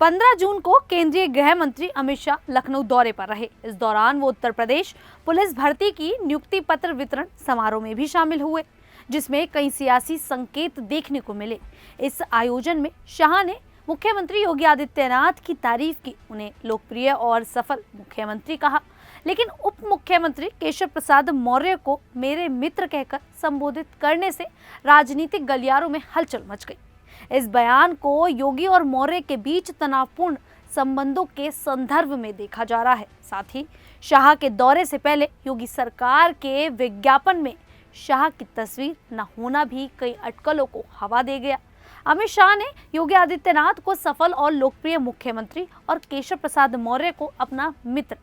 15 जून को केंद्रीय गृह मंत्री अमित शाह लखनऊ दौरे पर रहे। इस दौरान वो उत्तर प्रदेश पुलिस भर्ती की नियुक्ति पत्र वितरण समारोह में भी शामिल हुए, जिसमें कई सियासी संकेत देखने को मिले। इस आयोजन में शाह ने मुख्यमंत्री योगी आदित्यनाथ की तारीफ की, उन्हें लोकप्रिय और सफल मुख्यमंत्री कहा, लेकिन उप मुख्यमंत्री केशव प्रसाद मौर्य को मेरे मित्र कहकर संबोधित करने से राजनीतिक गलियारों में हलचल मच गई। इस बयान को योगी और मौर्य के बीच तनावपूर्ण संबंधों के संदर्भ में देखा जा रहा है। साथ ही शाह के दौरे से पहले योगी सरकार के विज्ञापन में शाह की तस्वीर न होना भी कई अटकलों को हवा दे गया। अमित शाह ने योगी आदित्यनाथ को सफल और लोकप्रिय मुख्यमंत्री और केशव प्रसाद मौर्य को अपना मित्र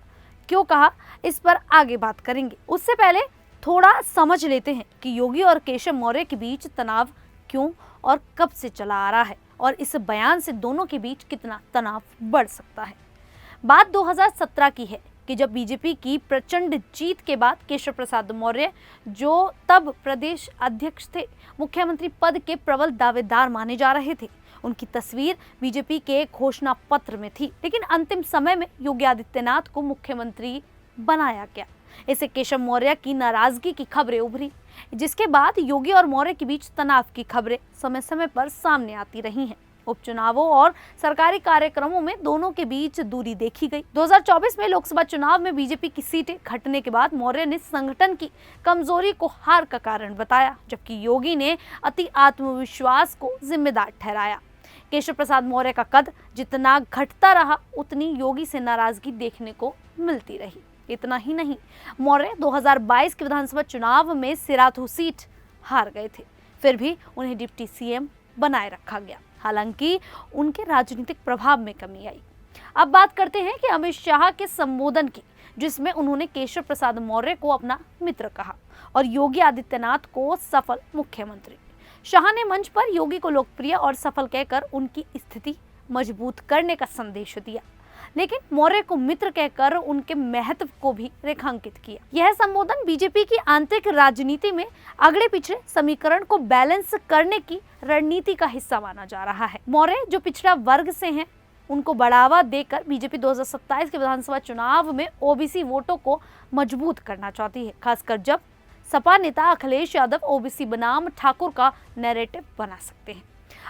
क्यों कहा, इस पर आगे बात करेंगे। उससे पहले थोड़ा समझ लेते हैं कि योगी और केशव मौर्य के बीच तनाव क्यों और कब से चला आ रहा है और इस बयान से दोनों के बीच कितना तनाव बढ़ सकता है। बात 2017 की है कि जब बीजेपी की प्रचंड जीत के बाद केशव प्रसाद मौर्य, जो तब प्रदेश अध्यक्ष थे, मुख्यमंत्री पद के प्रबल दावेदार माने जा रहे थे। उनकी तस्वीर बीजेपी के घोषणा पत्र में थी, लेकिन अंतिम समय में योगी आदित्यनाथ को मुख्यमंत्री बनाया गया। इससे केशव मौर्य की नाराजगी की खबरें उभरी, जिसके बाद योगी और मौर्य के बीच तनाव की खबरें समय समय पर सामने आती रही हैं। उपचुनावों और सरकारी कार्यक्रमों में दोनों के बीच दूरी देखी गई। 2024 में लोकसभा चुनाव में बीजेपी की सीटें घटने के बाद मौर्य ने संगठन की कमजोरी को हार का कारण बताया, जबकि योगी ने अति आत्मविश्वास को जिम्मेदार ठहराया। केशव प्रसाद मौर्य का कद जितना घटता रहा, उतनी योगी से नाराजगी देखने को मिलती रही। इतना ही नहीं, मौर्य 2022 के विधानसभा चुनाव में सिराथू सीट हार गए थे, फिर भी उन्हें डिप्टी सीएम बनाए रखा गया। हालांकि उनके राजनीतिक प्रभाव में कमी आई। अब बात करते हैं कि अमित शाह के संबोधन की, जिसमें उन्होंने केशव प्रसाद मौर्य को अपना मित्र कहा और योगी आदित्यनाथ को सफल मुख्यमंत्री। शाह ने मंच पर योगी को लोकप्रिय और सफल कहकर उनकी स्थिति मजबूत करने का संदेश दिया, लेकिन मौर्य को मित्र कहकर उनके महत्व को भी रेखांकित किया। यह संबोधन बीजेपी की आंतरिक राजनीति में अगले पिछड़े समीकरण को बैलेंस करने की रणनीति का हिस्सा माना जा रहा है। मौर्य जो पिछड़ा वर्ग से हैं, उनको बढ़ावा देकर बीजेपी 2027 के विधानसभा चुनाव में ओबीसी वोटों को मजबूत करना चाहती है, खासकर जब सपा नेता अखिलेश यादव ओबीसी बनाम ठाकुर का नैरेटिव बना सकते हैं।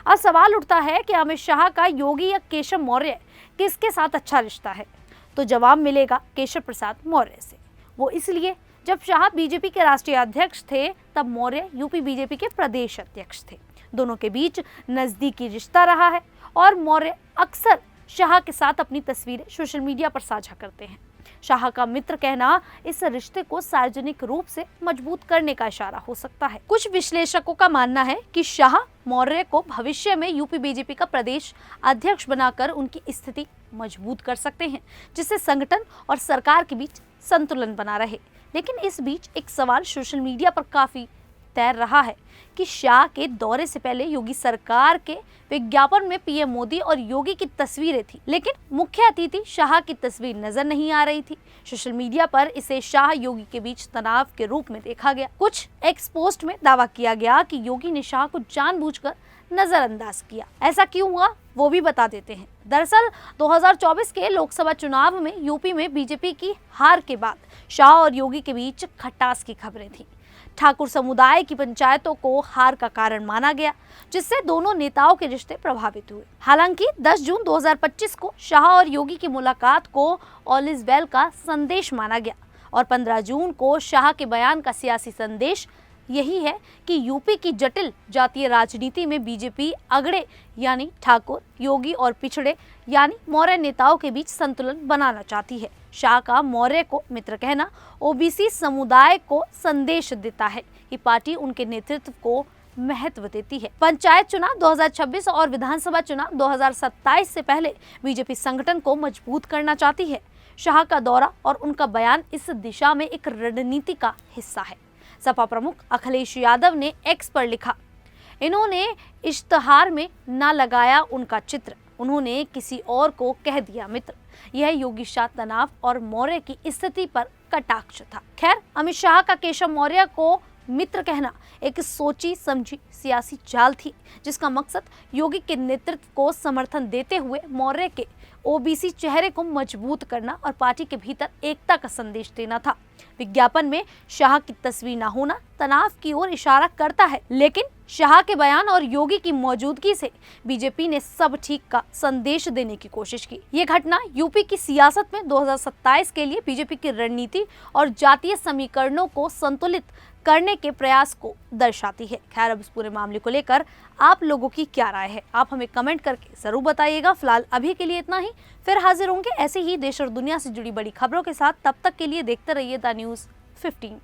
अब सवाल उठता है कि अमित शाह का योगी या केशव मौर्य किसके साथ अच्छा रिश्ता है, तो जवाब मिलेगा केशव प्रसाद मौर्य से। वो इसलिए जब शाह बीजेपी के राष्ट्रीय अध्यक्ष थे, तब मौर्य यूपी बीजेपी के प्रदेश अध्यक्ष थे। दोनों के बीच नजदीकी रिश्ता रहा है और मौर्य अक्सर शाह के साथ अपनी तस्वीरें सोशल मीडिया पर साझा करते हैं। शाह का मित्र कहना इस रिश्ते को सार्वजनिक रूप से मजबूत करने का इशारा हो सकता है। कुछ विश्लेषकों का मानना है कि शाह मौर्य को भविष्य में यूपी बीजेपी का प्रदेश अध्यक्ष बनाकर उनकी स्थिति मजबूत कर सकते हैं, जिससे संगठन और सरकार के बीच संतुलन बना रहे। लेकिन इस बीच एक सवाल सोशल मीडिया पर काफी तैर रहा है कि शाह के दौरे से पहले योगी सरकार के विज्ञापन में पीएम मोदी और योगी की तस्वीरें थी, लेकिन मुख्य अतिथि शाह की तस्वीर नजर नहीं आ रही थी। सोशल मीडिया पर इसे शाह योगी के बीच तनाव के रूप में देखा गया। कुछ एक्स पोस्ट में दावा किया गया कि योगी ने शाह को जानबूझकर नजरअंदाज किया। ऐसा क्यों हुआ, वो भी बता देते हैं। दरअसल 2024 के लोकसभा चुनाव में यूपी में बीजेपी की हार के बाद शाह और योगी के बीच खटास की खबरें थी। ठाकुर समुदाय की पंचायतों को हार का कारण माना गया, जिससे दोनों नेताओं के रिश्ते प्रभावित हुए। हालांकि 10 जून 2025 को शाह और योगी की मुलाकात को ऑल इज वेल का संदेश माना गया और 15 जून को शाह के बयान का सियासी संदेश यही है कि यूपी की जटिल जातीय राजनीति में बीजेपी अगड़े यानी ठाकुर, योगी और पिछड़े यानी मौर्य नेताओं के बीच संतुलन बनाना चाहती है। शाह का मौर्य को मित्र कहना ओबीसी समुदाय को संदेश देता है कि पार्टी उनके नेतृत्व को महत्व देती है। पंचायत चुनाव 2026 और विधानसभा चुनाव 2027 से पहले बीजेपी संगठन को मजबूत करना चाहती है। शाह का दौरा और उनका बयान इस दिशा में एक रणनीति का हिस्सा है। सपा प्रमुख अखिलेश यादव ने एक्स पर लिखा, इन्होंने इश्तहार में न लगाया उनका चित्र, उन्होंने किसी और को कह दिया मित्र। यह योगी शाह तनाव और मौर्य की स्थिति पर कटाक्ष था। खैर, अमित शाह का केशव मौर्य को मित्र कहना एक सोची समझी सियासी चाल थी, जिसका मकसद योगी के नेतृत्व को समर्थन देते हुए मौर्य के ओबीसी चेहरे को मजबूत करना और पार्टी के भीतर एकता का संदेश देना था। विज्ञापन में शाह की तस्वीर न होना तनाव की ओर इशारा करता है, लेकिन शाह के बयान और योगी की मौजूदगी से बीजेपी ने सब ठीक का संदेश देने की कोशिश की। ये घटना यूपी की सियासत में 2027 के लिए बीजेपी की रणनीति और जातीय समीकरणों को संतुलित करने के प्रयास को दर्शाती है। खैर, अब इस पूरे मामले को लेकर आप लोगों की क्या राय है, आप हमें कमेंट करके जरूर बताइएगा। फिलहाल अभी के लिए इतना ही, फिर हाजिर होंगे ऐसे ही देश और दुनिया से जुड़ी बड़ी खबरों के साथ। तब तक के लिए देखते रहिए द न्यूज़ 15।